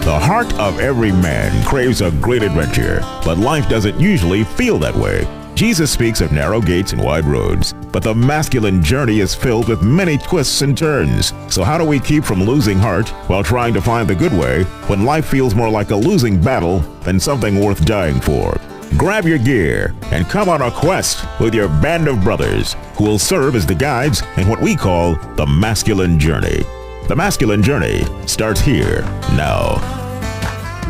The heart of every man craves a great adventure, but life doesn't usually feel that way. Jesus speaks of narrow gates and wide roads, but the masculine journey is filled with many twists and turns. So how do we keep from losing heart while trying to find the good way when life feels more like a losing battle than something worth dying for? Grab your gear and come on a quest with your band of brothers who will serve as the guides in what we call the masculine journey. The masculine journey starts here now.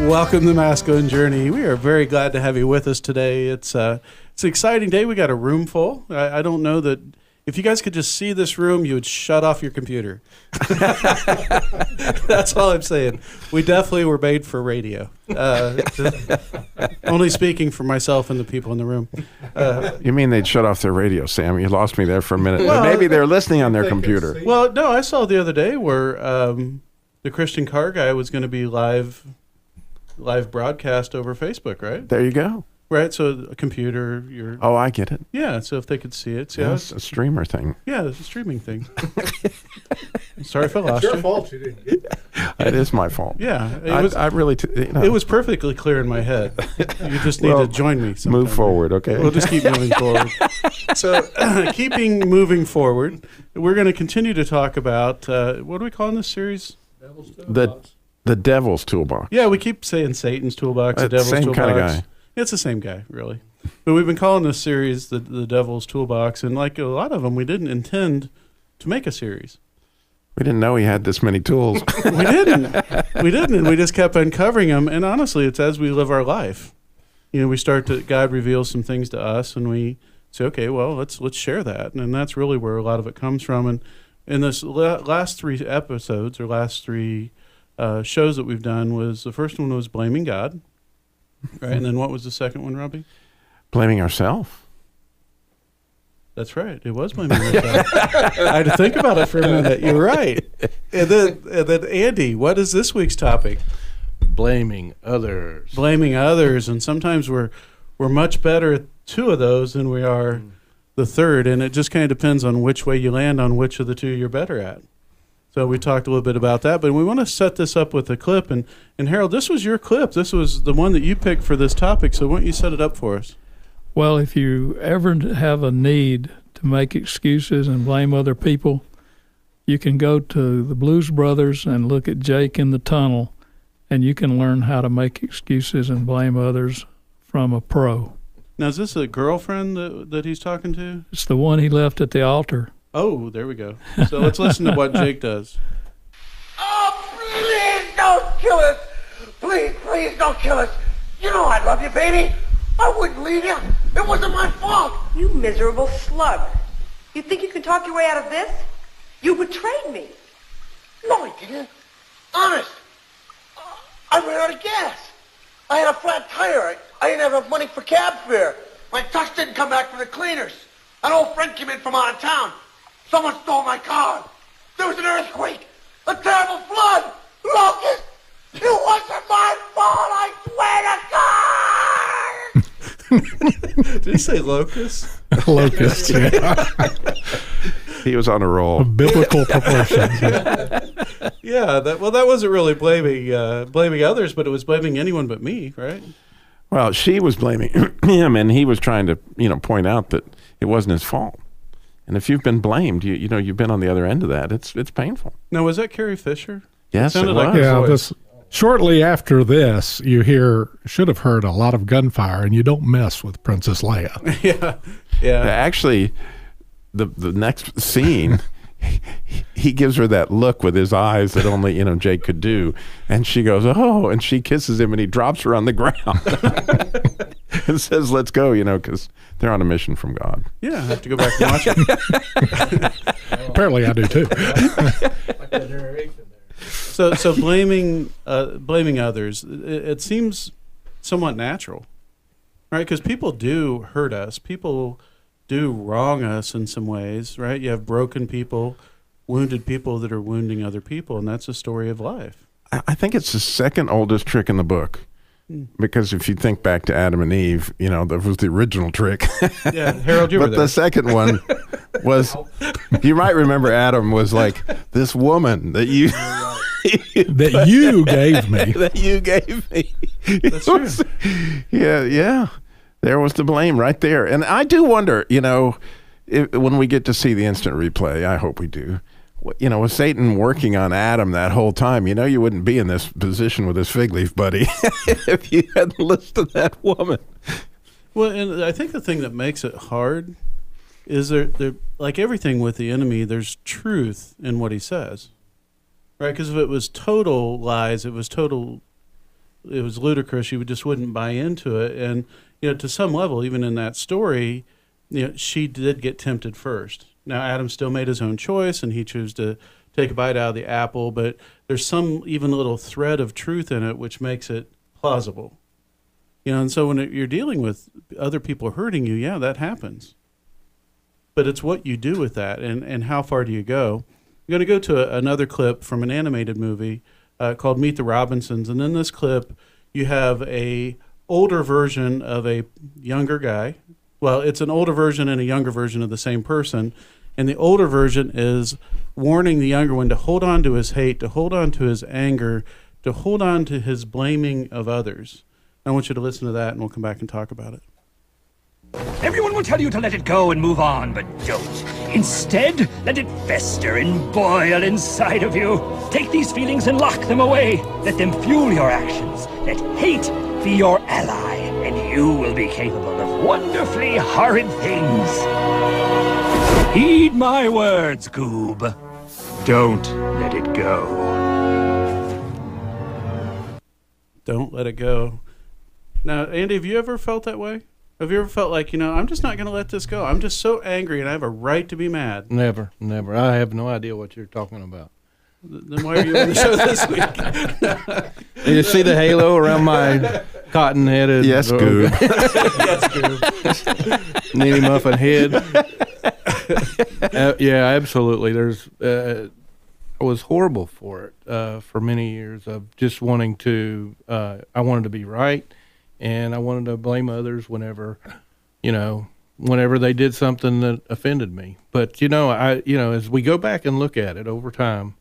Welcome to the Masculine Journey. We are very glad to have you with us today. It's an exciting day. We got a room full. I don't know that if you guys could just see this room, you would shut off your computer. That's all I'm saying. We definitely were made for radio. Only speaking for myself and the people in the room. You mean they'd shut off their radio, Sam? You lost me there for a minute. Well, maybe they're listening on their computer. Well, no, I saw the other day where the Christian car guy was going to be live broadcast over Facebook, right? There you go. Right, so a computer, Oh, I get it. Yeah, so if they could see it. Yeah, it's a streamer thing. Yeah, it's a streaming thing. Sorry if I lost you. It's your fault you didn't get it. It is my fault. Yeah. It was perfectly clear in my head. You just need to join me sometime. Move forward, okay? We'll just keep moving forward. So, keeping moving forward, we're going to continue to talk about, what do we call in this series? Devil's Toolbox. The Devil's Toolbox. Yeah, we keep saying Satan's Toolbox, the Devil's same Toolbox. kind of guy. It's the same guy, really. But we've been calling this series the Devil's Toolbox, and like a lot of them, we didn't intend to make a series. We didn't know he had this many tools. We didn't, and we just kept uncovering them. And honestly, it's as we live our life. You know, God reveals some things to us, and we say, okay, well, let's share that, and that's really where a lot of it comes from. And in this last three episodes, or last three shows that we've done, was the first one was blaming God. Right, and then what was the second one, Robbie? Blaming ourselves. That's right. It was blaming ourselves. I had to think about it for a minute. You're right. And then Andy, what is this week's topic? Blaming others. Blaming others, and sometimes we're much better at two of those than we are the third, and it just kind of depends on which way you land on which of the two you're better at. So we talked a little bit about that, but we want to set this up with a clip. And Harold, this was your clip. This was the one that you picked for this topic, so why don't you set it up for us? Well, if you ever have a need to make excuses and blame other people, you can go to the Blues Brothers and look at Jake in the Tunnel, and you can learn how to make excuses and blame others from a pro. Now, is this a girlfriend that he's talking to? It's the one he left at the altar. Oh, there we go. So let's listen to what Jake does. Oh, please don't kill us. Please don't kill us. You know I love you, baby. I wouldn't leave you. It wasn't my fault. You miserable slug. You think you can talk your way out of this? You betrayed me. No, I didn't. Honest. I ran out of gas. I had a flat tire. I didn't have enough money for cab fare. My tux didn't come back from the cleaners. An old friend came in from out of town. Someone stole my car. There was an earthquake. A terrible flood. Locust. It wasn't my fault, I swear to God. Did he say locust? Locust, yeah. He was on a roll. Biblical proportions. Yeah, that wasn't really blaming others, but it was blaming anyone but me, right? Well, she was blaming him, and he was trying to, point out that it wasn't his fault. And if you've been blamed, you've been on the other end of that. It's painful. Now, was that Carrie Fisher? Yes, it was. Like yeah, shortly after this, should have heard a lot of gunfire, and you don't mess with Princess Leia. Yeah. Actually, the next scene, he gives her that look with his eyes that only Jake could do, and she goes, "Oh," and she kisses him, and he drops her on the ground and says, "Let's go," because they're on a mission from God. Yeah, I have to go back and watch it. Apparently, I do too. So blaming others, it seems somewhat natural, right? Because people do hurt us. People do wrong us in some ways, right? You have broken people, wounded people that are wounding other people, and that's a story of life. I think it's the second oldest trick in the book. Because if you think back to Adam and Eve, that was the original trick. Yeah, Harold, you were there. there. The second one was, you might remember Adam was like, this woman that you that you gave me. That you gave me. That's true. Yeah. There was the blame right there. And I do wonder, when we get to see the instant replay, I hope we do. Was Satan working on Adam that whole time? You wouldn't be in this position with this fig leaf, buddy, if you hadn't listened to that woman. Well, and I think the thing that makes it hard is there like everything with the enemy, there's truth in what he says, right? Because if it was total lies, it was ludicrous. You just wouldn't buy into it. And to some level, even in that story, she did get tempted first. Now Adam still made his own choice, and he chose to take a bite out of the apple. But there's some even little thread of truth in it, which makes it plausible. And so when you're dealing with other people hurting you, yeah, that happens. But it's what you do with that, and how far do you go? I'm going to go to another clip from an animated movie called Meet the Robinsons. And in this clip, you have a older version of a younger guy. Well, it's an older version and a younger version of the same person. And the older version is warning the younger one to hold on to his hate, to hold on to his anger, to hold on to his blaming of others. I want you to listen to that, and we'll come back and talk about it. Everyone will tell you to let it go and move on, but don't. Instead, let it fester and boil inside of you. Take these feelings and lock them away. Let them fuel your actions. Let hate be your ally, and you will be capable of wonderfully horrid things. Heed my words, Goob. Don't let it go. Don't let it go. Now, Andy, have you ever felt that way? Have you ever felt like, I'm just not going to let this go. I'm just so angry, and I have a right to be mad. Never. I have no idea what you're talking about. Then why are you on the show this week? You see the halo around my cotton-headed... Yes, Goob. Yes, Goob. Nitty muffin head. Yeah, absolutely. I was horrible for it for many years of just wanting to... I wanted to be right. And I wanted to blame others whenever they did something that offended me. But, as we go back and look at it over time,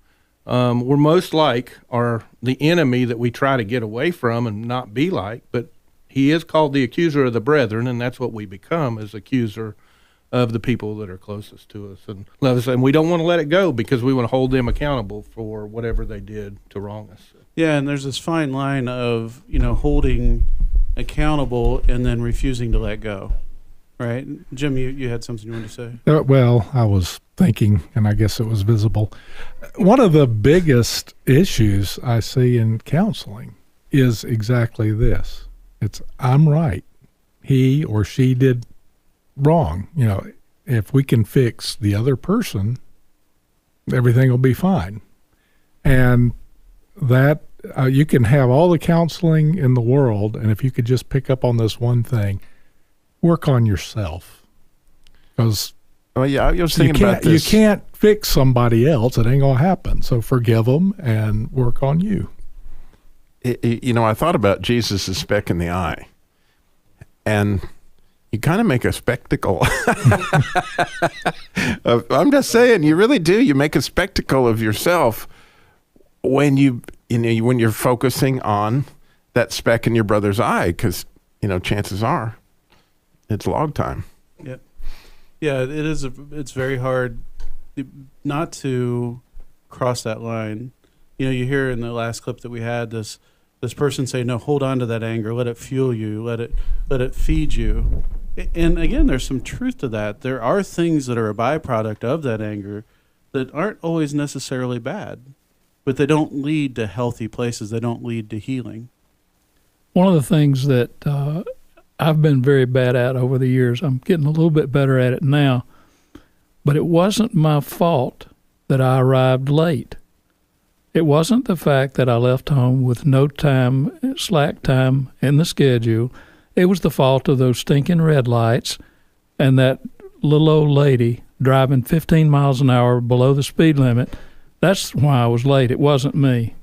we're most like the enemy that we try to get away from and not be like. But he is called the accuser of the brethren, and that's what we become, as accuser of the people that are closest to us and love us. And we don't want to let it go because we want to hold them accountable for whatever they did to wrong us. Yeah, and there's this fine line of, holding accountable and then refusing to let go, right? Jim, you had something you wanted to say? Well, I was thinking, and I guess it was visible. One of the biggest issues I see in counseling is exactly this. It's, I'm right. He or she did wrong. If we can fix the other person, everything will be fine. And that you can have all the counseling in the world, and if you could just pick up on this one thing, work on yourself. Because I was thinking about this. You can't fix somebody else. It ain't going to happen. So forgive them and work on you. I thought about Jesus' speck in the eye, and you kind of make a spectacle. I'm just saying, you really do. You make a spectacle of yourself when when you're focusing on that speck in your brother's eye, because chances are it's log time. Yeah, it is. It's very hard not to cross that line. You hear in the last clip that we had this person say, "No, hold on to that anger. Let it fuel you. Let it feed you." And again, there's some truth to that. There are things that are a byproduct of that anger that aren't always necessarily bad, but they don't lead to healthy places. They don't lead to healing. One of the things that I've been very bad at over the years, I'm getting a little bit better at it now, but it wasn't my fault that I arrived late. It wasn't the fact that I left home with no time, slack time in the schedule. It was the fault of those stinking red lights and that little old lady driving 15 miles an hour below the speed limit. That's why I was late. It wasn't me.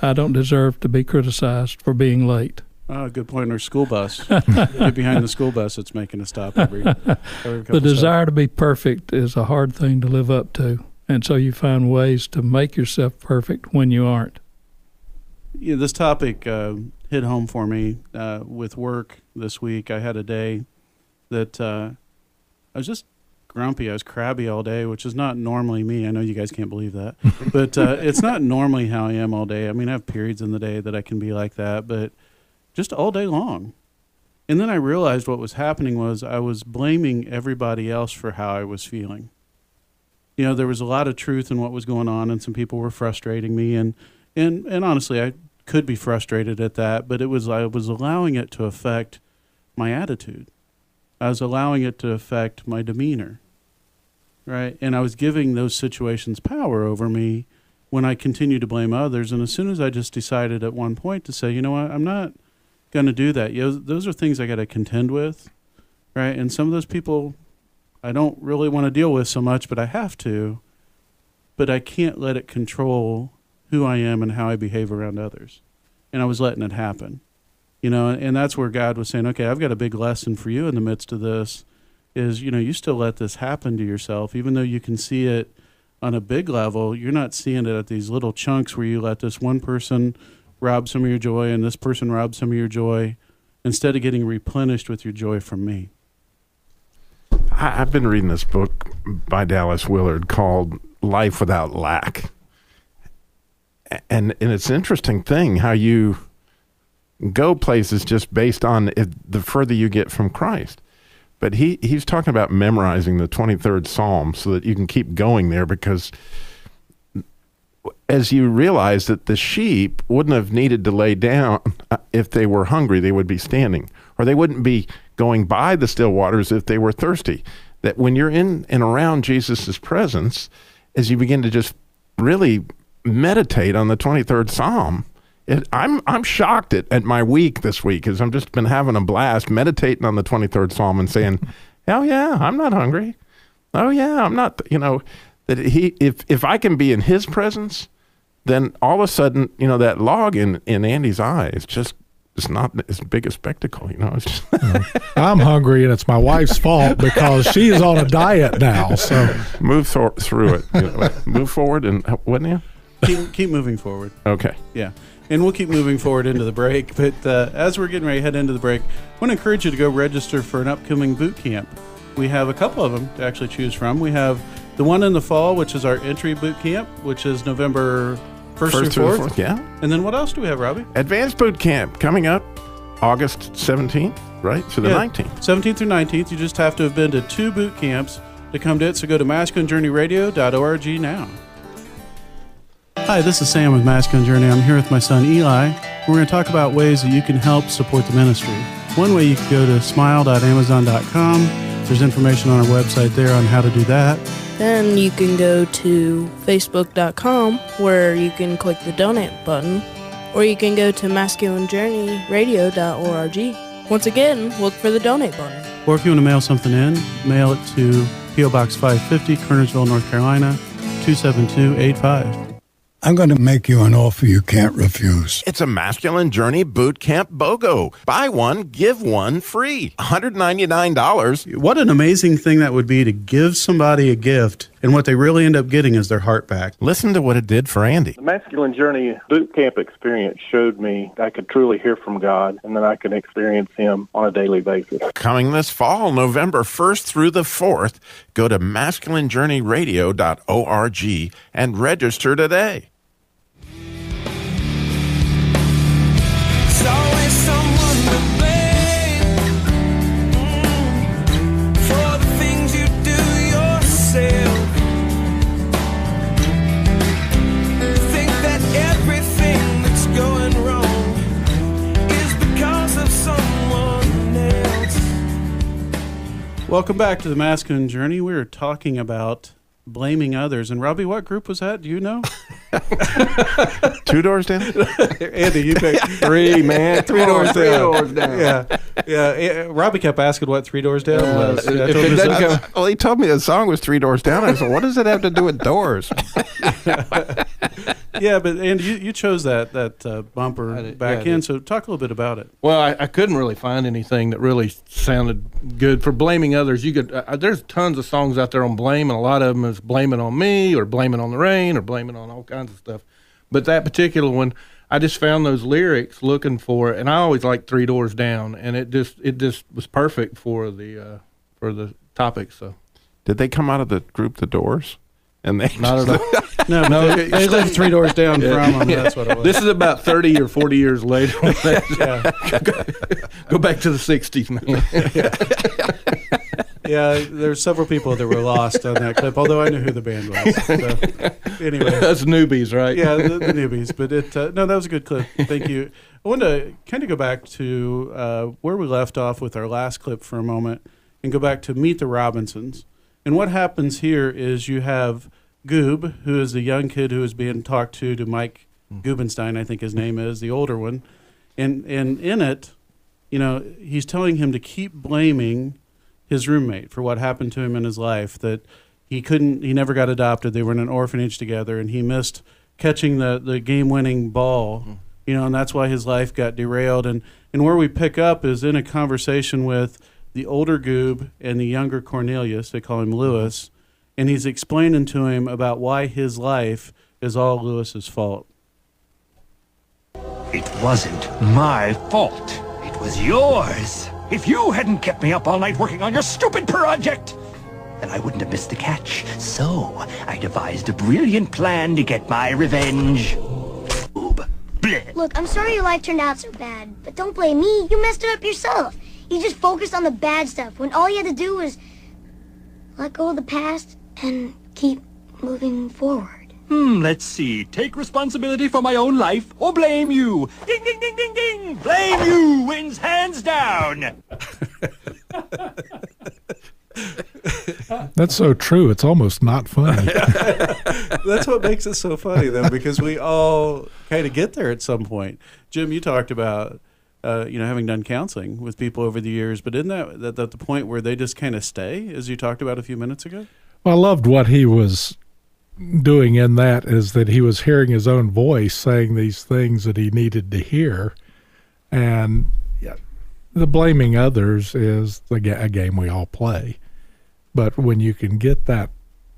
I don't deserve to be criticized for being late. Good point. Our school bus. Get behind the school bus that's making a stop every couple The desire to be perfect is a hard thing to live up to. And so you find ways to make yourself perfect when you aren't. Yeah, this topic hit home for me with work this week. I had a day that I was just grumpy. I was crabby all day, which is not normally me. I know you guys can't believe that, but it's not normally how I am all day. I mean, I have periods in the day that I can be like that, but just all day long. And then I realized what was happening was I was blaming everybody else for how I was feeling. You know, there was a lot of truth in what was going on, and some people were frustrating me, and honestly, I could be frustrated at that, but I was allowing it to affect my attitude. I was allowing it to affect my demeanor, right? And I was giving those situations power over me when I continued to blame others. And as soon as I just decided at one point to say, you know what, I'm not going to do that. Those are things I got to contend with, right? And some of those people I don't really want to deal with so much, but I have to. But I can't let it control who I am and how I behave around others. And I was letting it happen. You know, and that's where God was saying, okay, I've got a big lesson for you in the midst of this, is, you know, you still let this happen to yourself, even though you can see it on a big level. You're not seeing it at these little chunks where you let this one person rob some of your joy and this person rob some of your joy, instead of getting replenished with your joy from me. I've been reading this book by Dallas Willard called Life Without Lack. And it's an interesting thing how you go places just based on the further you get from Christ. But he's talking about memorizing the 23rd Psalm so that you can keep going there, because as you realize that the sheep wouldn't have needed to lay down if they were hungry, they would be standing. Or they wouldn't be going by the still waters if they were thirsty. That when you're in and around Jesus' presence, as you begin to just really meditate on the 23rd Psalm, I'm shocked at my week this week, because I've just been having a blast meditating on the 23rd Psalm and saying, oh yeah, I'm not hungry. Oh yeah, I'm not, you know, that if I can be in his presence, then all of a sudden, you know, that log in Andy's eye is just, it's not as big a spectacle, you know. It's just I'm hungry, and it's my wife's fault because she is on a diet now. So move through it, you know, move forward, and wouldn't you? Keep moving forward. Okay. Yeah. And we'll keep moving forward into the break. But as we're getting ready to head into the break, I want to encourage you to go register for an upcoming boot camp. We have a couple of them to actually choose from. We have the one in the fall, which is our entry boot camp, which is November 1st through 4th. Yeah. And then what else do we have, Robbie? Advanced boot camp coming up August 17th, right? So the 19th. 17th through 19th. You just have to have been to 2 boot camps to come to it. So go to masculinejourneyradio.org now. Hi, this is Sam with Masculine Journey. I'm here with my son Eli. We're going to talk about ways that you can help support the ministry. One way, you can go to smile.amazon.com. There's information on our website there on how to do that. Then you can go to facebook.com, where you can click the donate button, or you can go to masculinejourneyradio.org. Once again, look for the donate button. Or if you want to mail something in, mail it to P.O. Box 550, Kernersville, North Carolina, 27285. I'm going to make you an offer you can't refuse. It's a Masculine Journey Boot Camp BOGO. Buy one, give one free. $199. What an amazing thing that would be to give somebody a gift, and what they really end up getting is their heart back. Listen to what it did for Andy. The Masculine Journey Boot Camp experience showed me I could truly hear from God, and that I could experience Him on a daily basis. Coming this fall, November 1st through the 4th, go to masculinejourneyradio.org and register today. Welcome back to the Masculine Journey. We were talking about blaming others. And Robbie, what group was that? Do you know? 2 doors down? Andy, you picked 3, man. 3 doors down. Yeah. Robbie kept asking what 3 doors down was. Well, he told me the song was 3 doors down. I said, what does it have to do with doors? Yeah, but Andy, you chose that bumper back in. So talk a little bit about it. Well, I couldn't really find anything that really sounded good for blaming others. You could there's tons of songs out there on blame, and a lot of them is blaming on me or blaming on the rain or blaming on all kinds of stuff. But that particular one, I just found those lyrics looking for it, and I always like Three Doors Down, and it just was perfect for the topic. So, did they come out of the group The Doors? And they not at all. No, they lived 3 doors down from them. That's what it was. This is about 30 or 40 years later. Go back to the 60s, man. Yeah, there's several people that were lost on that clip, although I knew who the band was. So, anyway. That's newbies, right? Yeah, the newbies. But no, that was a good clip. Thank you. I want to kind of go back to where we left off with our last clip for a moment and go back to Meet the Robinsons. And what happens here is you have Goob, who is the young kid who is being talked to Mike Gubenstein, I think his name is, the older one. And in it, he's telling him to keep blaming his roommate for what happened to him in his life, that he never got adopted. They were in an orphanage together, and he missed catching the game-winning ball, and that's why his life got derailed. And where we pick up is in a conversation with the older Goob and the younger Cornelius, they call him Lewis, and he's explaining to him about why his life is all Lewis's fault. It wasn't my fault. It was yours. If you hadn't kept me up all night working on your stupid project, then I wouldn't have missed the catch. So I devised a brilliant plan to get my revenge. Look, I'm sorry your life turned out so bad, but don't blame me. You messed it up yourself. You just focused on the bad stuff when all you had to do was let go of the past and keep moving forward. Let's see. Take responsibility for my own life or blame you. Ding, ding, ding, ding, ding. Blame you wins hands down. That's so true. It's almost not funny. That's what makes it so funny, though, because we all kind of get there at some point. Jim, you talked about having done counseling with people over the years, but isn't that the point where they just kind of stay, as you talked about a few minutes ago? Well, I loved what he was doing in that, is that he was hearing his own voice saying these things that he needed to hear. And the blaming others is a game we all play. But when you can get that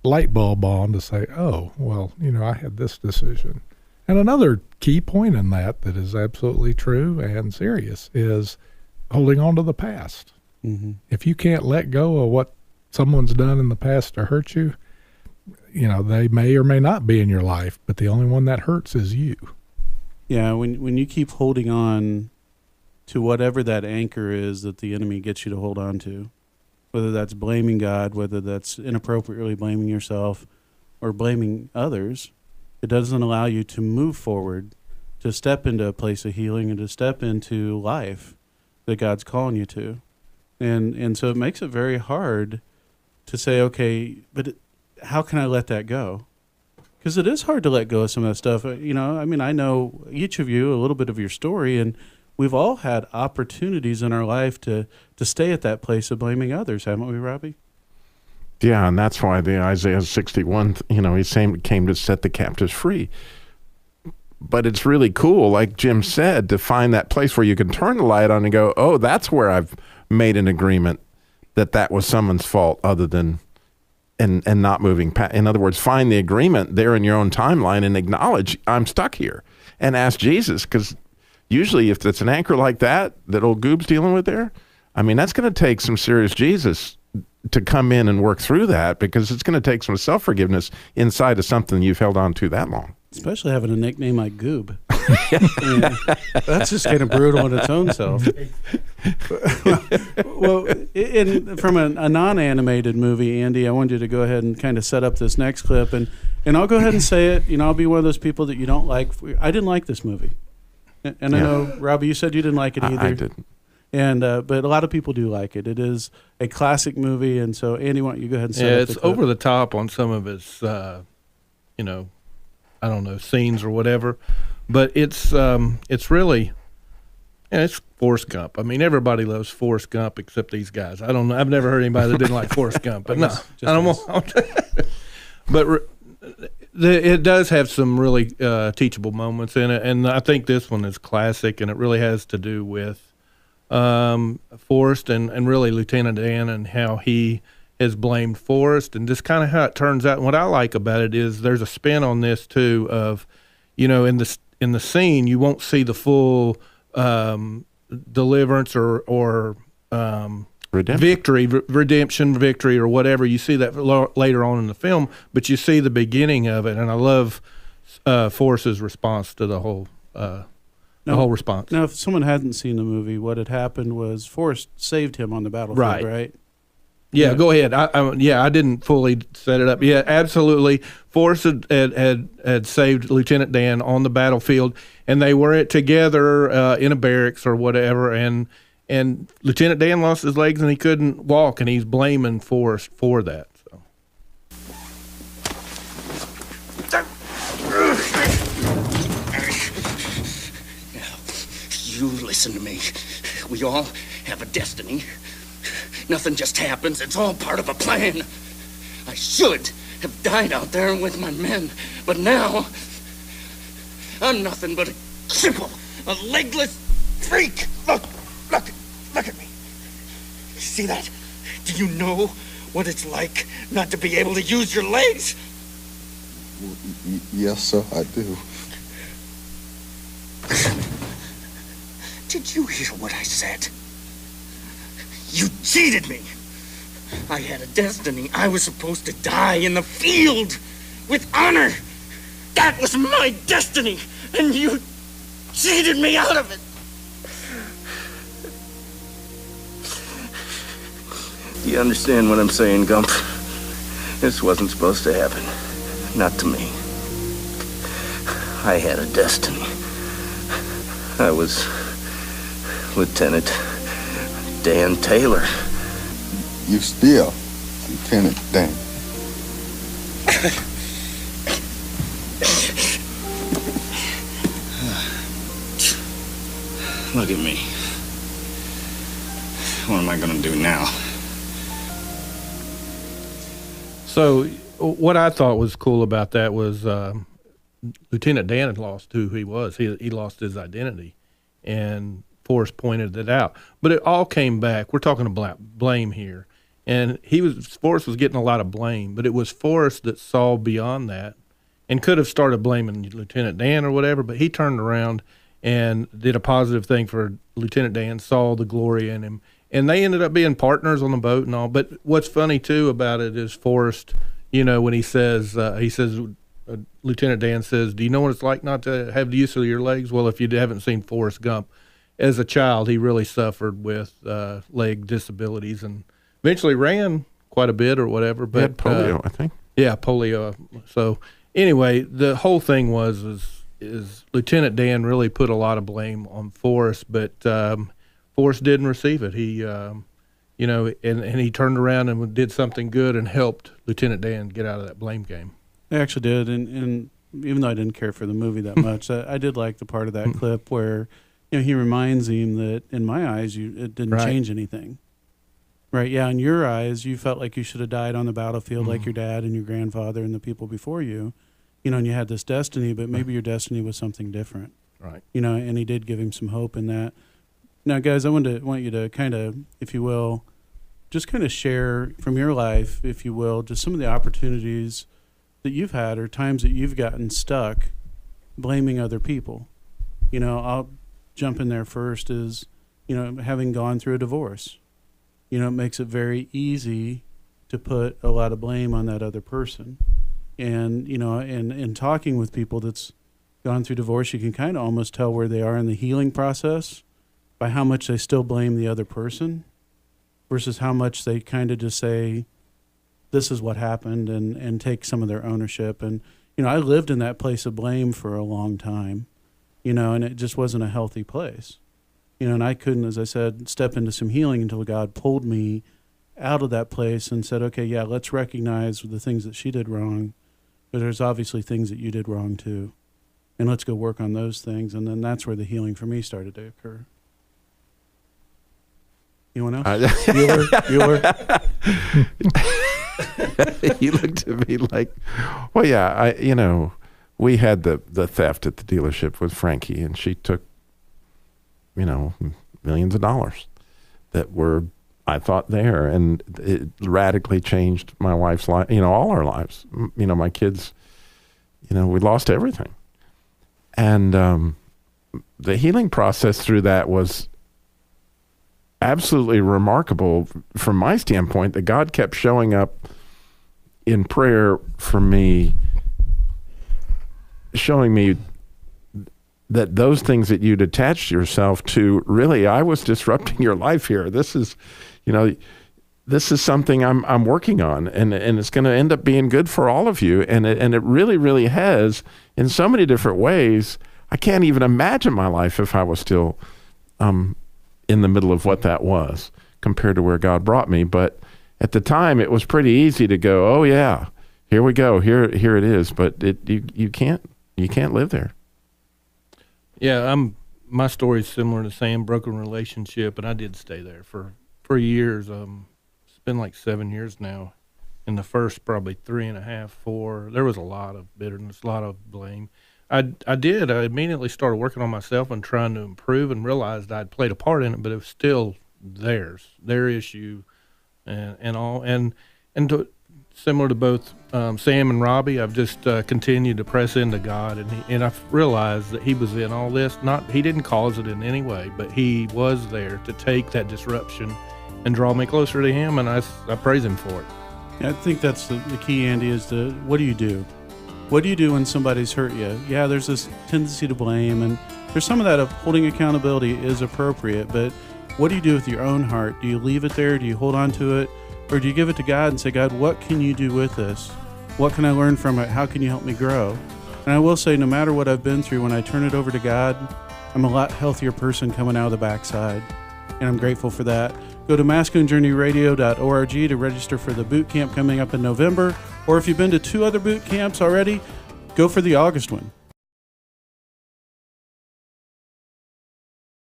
light bulb on to say, oh, well, I had this decision. And another key point in that is absolutely true and serious is holding on to the past. Mm-hmm. If you can't let go of what someone's done in the past to hurt you, they may or may not be in your life, but the only one that hurts is you. Yeah, when you keep holding on to whatever that anchor is that the enemy gets you to hold on to, whether that's blaming God, whether that's inappropriately blaming yourself or blaming others, it doesn't allow you to move forward, to step into a place of healing and to step into life that God's calling you to. And so it makes it very hard to say, okay, but how can I let that go? Because it is hard to let go of some of that stuff. I know each of you, a little bit of your story, and we've all had opportunities in our life to stay at that place of blaming others, haven't we, Robbie? Yeah, and that's why the Isaiah 61, he came to set the captives free. But it's really cool, like Jim said, to find that place where you can turn the light on and go, oh, that's where I've made an agreement that was someone's fault other than, and not moving past. In other words, find the agreement there in your own timeline and acknowledge I'm stuck here and ask Jesus, because usually if it's an anchor like that old Goob's dealing with there, that's going to take some serious Jesus to come in and work through that, because it's going to take some self-forgiveness inside of something you've held on to that long. Especially having a nickname like Goob. That's just kind of brutal in its own self. Well, from a non-animated movie, Andy, I wanted you to go ahead and kind of set up this next clip, and I'll go ahead and say it. I'll be one of those people that you don't like. I didn't like this movie. And I know, Robbie, you said you didn't like it either. I didn't. And but a lot of people do like it. It is a classic movie, and so Andy, why don't you go ahead and set up it's over the top on some of its, scenes or whatever. But it's really, it's Forrest Gump. Everybody loves Forrest Gump except these guys. I don't know. I've never heard anybody that didn't like Forrest Gump. But no, I don't want. But It does have some really teachable moments in it, and I think this one is classic, and it really has to do with Forrest and really Lieutenant Dan and how he has blamed Forrest, and just kind of how it turns out. And what I like about it is there's a spin on this too of, in the scene you won't see the full deliverance or redemption, victory, or whatever. You see that later on in the film, but you see the beginning of it, and I love Forrest's response to the whole response. Now, if someone hadn't seen the movie, what had happened was Forrest saved him on the battlefield, right? Yeah, go ahead. I didn't fully set it up. Yeah, absolutely. Forrest had saved Lieutenant Dan on the battlefield, and they were together in a barracks or whatever, and Lieutenant Dan lost his legs and he couldn't walk, and he's blaming Forrest for that. So. You listen to me. We all have a destiny. Nothing just happens. It's all part of a plan. I should have died out there with my men, but now I'm nothing but a cripple, a legless freak. Look at me. See that? Do you know what it's like not to be able to use your legs? Well, yes, sir, I do. Did you hear what I said? You cheated me. I had a destiny. I was supposed to die in the field with honor. That was my destiny, and you cheated me out of it. You understand what I'm saying, Gump? This wasn't supposed to happen. Not to me. I had a destiny. I was Lieutenant Dan Taylor. You still Lieutenant Dan. Look at me. What am I gonna do now? So what I thought was cool about that was Lieutenant Dan had lost who he was. He lost his identity, and Forrest pointed it out. But it all came back. We're talking about blame here, and Forrest was getting a lot of blame, but it was Forrest that saw beyond that and could have started blaming Lieutenant Dan or whatever, but he turned around and did a positive thing for Lieutenant Dan, saw the glory in him. And they ended up being partners on the boat and all. But what's funny, too, about it is Forrest, when he says, Lieutenant Dan says, do you know what it's like not to have the use of your legs? Well, if you haven't seen Forrest Gump, as a child, he really suffered with leg disabilities and eventually ran quite a bit or whatever. But he had polio, I think. Yeah, polio. So anyway, the whole thing is Lieutenant Dan really put a lot of blame on Forrest, but Forrest didn't receive it. He, and he turned around and did something good and helped Lieutenant Dan get out of that blame game. I actually did, and even though I didn't care for the movie that much, I did like the part of that clip where, he reminds him that in my eyes, it didn't change anything. Right? Yeah, in your eyes, you felt like you should have died on the battlefield like your dad and your grandfather and the people before you, and you had this destiny, but maybe your destiny was something different. Right. And he did give him some hope in that. Now, guys, I want you to kind of, if you will, just kind of share from your life, if you will, just some of the opportunities that you've had or times that you've gotten stuck blaming other people. I'll jump in there first is, having gone through a divorce. It makes it very easy to put a lot of blame on that other person. And, in talking with people that's gone through divorce, you can kind of almost tell where they are in the healing process by how much they still blame the other person versus how much they kind of just say, this is what happened and take some of their ownership. And, I lived in that place of blame for a long time, and it just wasn't a healthy place. And I couldn't, as I said, step into some healing until God pulled me out of that place and said, okay, yeah, let's recognize the things that she did wrong, but there's obviously things that you did wrong too. And let's go work on those things. And then that's where the healing for me started to occur. Anyone else? Bueller? He looked at me like, well, yeah, we had the theft at the dealership with Frankie, and she took, millions of dollars that were, I thought, there, and it radically changed my wife's life, all our lives. My kids, we lost everything. And the healing process through that was absolutely remarkable from my standpoint, that God kept showing up in prayer for me, showing me that those things that you'd attached yourself to, really, I was disrupting your life here. This is, this is something I'm working on, and it's going to end up being good for all of you. And it really, really has in so many different ways. I can't even imagine my life if I was still in the middle of what that was compared to where God brought me. But at the time, it was pretty easy to go, oh yeah, here we go, here it is. But you can't live there. Yeah, my story's similar to Sam. Broken relationship, and I did stay there for years. It's been like 7 years now. In the first probably 3.5, 4, there was a lot of bitterness, a lot of blame. I immediately started working on myself and trying to improve, and realized I'd played a part in it, but it was still their issue, and all, and similar to both Sam and Robbie, I've just continued to press into God, and I've realized that He was in all this. He didn't cause it in any way, but He was there to take that disruption and draw me closer to Him, and I praise Him for it. Yeah, I think that's the key, Andy, is what do you do? What do you do when somebody's hurt you? Yeah, there's this tendency to blame, and there's some of that of holding accountability is appropriate, but what do you do with your own heart? Do you leave it there? Do you hold on to it? Or do you give it to God and say, God, what can you do with this? What can I learn from it? How can you help me grow? And I will say, no matter what I've been through, when I turn it over to God, I'm a lot healthier person coming out of the backside, and I'm grateful for that. Go to masculinejourneyradio.org to register for the boot camp coming up in November. Or if you've been to 2 other boot camps already, go for the August one.